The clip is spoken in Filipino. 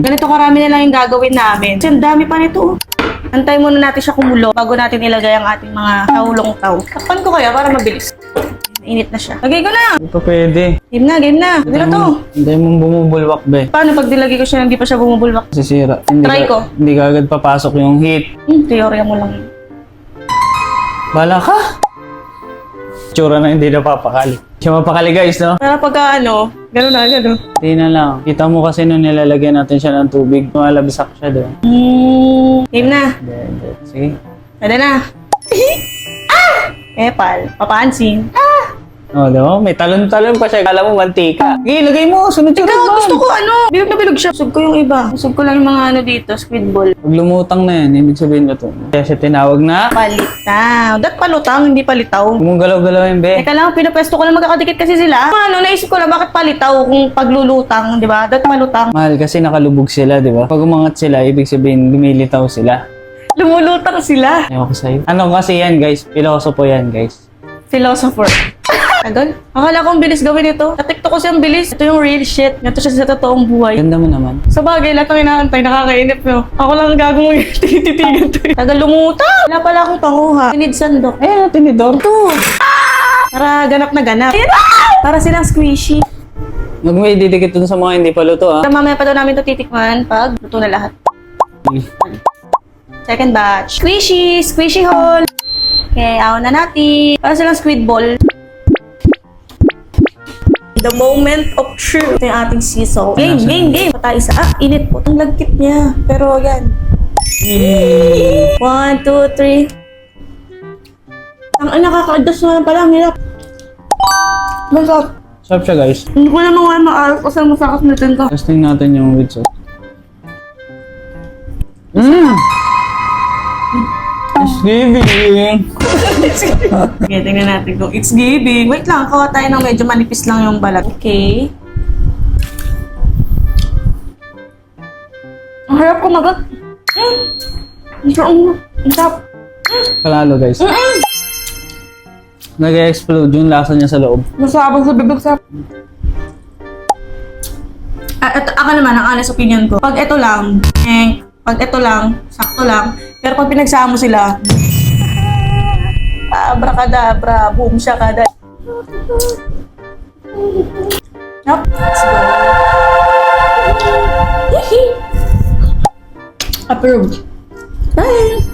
Ganito karami na lang yung gagawin namin. Kasi ang dami pa nito. Antay muna natin siya kumulo bago natin ilagay ang ating mga taulong-taw. Takpan ko kaya para mabilis. Init na siya. Lagay ko na! Hindi pa pwede. Game na, game na. Lagay na to. Hindi mong bumubulwak, be. Paano pag nilagay ko siya hindi pa siya bumubulwak? Sisira. Try ko. Hindi ka agad papasok yung heat. Teorya mo lang. Bala ka! Tsura na hindi napapakali. Siya mapakali guys, no? Para pagka gano'n na, gano'n. Hindi na lang. Kita mo kasi nung nilalagyan natin siya ng tubig, malabsak siya doon. Game na. Hindi. Sige. Pwede na. Epal. Papansin. Oh, diba? May talon-talon pa siya. Kala mo mantika. Sige, lagay mo. Sunod-sunod Ikaw, lang. gusto ko bilog na bilog siya. Usog ko yung iba. Usog ko lang yung mga dito, squid ball. Pag lumutang na yan, ibig sabihin na to. Kaya siya tinawag na. Palitaw. Dat palutang, hindi palitaw. Huwag mong galaw-galawin, be. Teka lang, pinapwesto ko lang magkakadikit kasi sila. Naisip ko lang bakit palitaw kung paglulutang, di ba? Dat palutang. Mahal kasi nakalubog sila, di ba? Pag umangat sila, ibig sabihin lumilitaw sila. Lumulutang sila. Ewan ko sa'yo. Ano kasi yan, guys? Pilosopo yan, guys. Philosopher. Agad? Akala ko ang bilis gawin ito. Sa TikTok ko siyang bilis. Ito yung real shit. Ito siya sa totoong buhay. Ganda mo naman. Sa bagay, lahat ng inaantay, nakakainip no. Ako lang ang gagawin yung tititigan to. Tagal lumutang! Wala pala akong panguha. Tinid sandok. Eh, tinidor. Ito! Para ganap na ganap. Para silang squishy. Huwag mo ididikit dun sa mga hindi pa luto, ah. Mamaya pa daw namin ito titikman pag luto na lahat. Second batch. Squishy! Squishy hole! Okay, awan na natin. Para silang squid ball. The moment of truth. Ito yung ating sea salt. Game! Patay isa. Init po. Ang lagkit niya. Pero yan. 1, 2, 3. Ang nakaka-adjust na pala. Ang hirap. Masarap. Sarap siya, guys. Hindi ko naman wala maaarap kasi masakas natin ka. Testing natin yung with sauce. It's giving! Okay, tingnan natin kung it's giving. Wait lang, kawa tayo ng medyo manipis lang yung balat. Okay. Ang harap ko magat. Ang sarap. Kalalo, guys. Nag-explode yung lasa niya sa loob. Masabang sa bibig sa... Ako naman, ang honest opinion ko. Pag ito lang, sakto lang. Pero pag pinagsama mo sila, abracadabra, boom, shakada. Yup, let's go. Approved. Bye!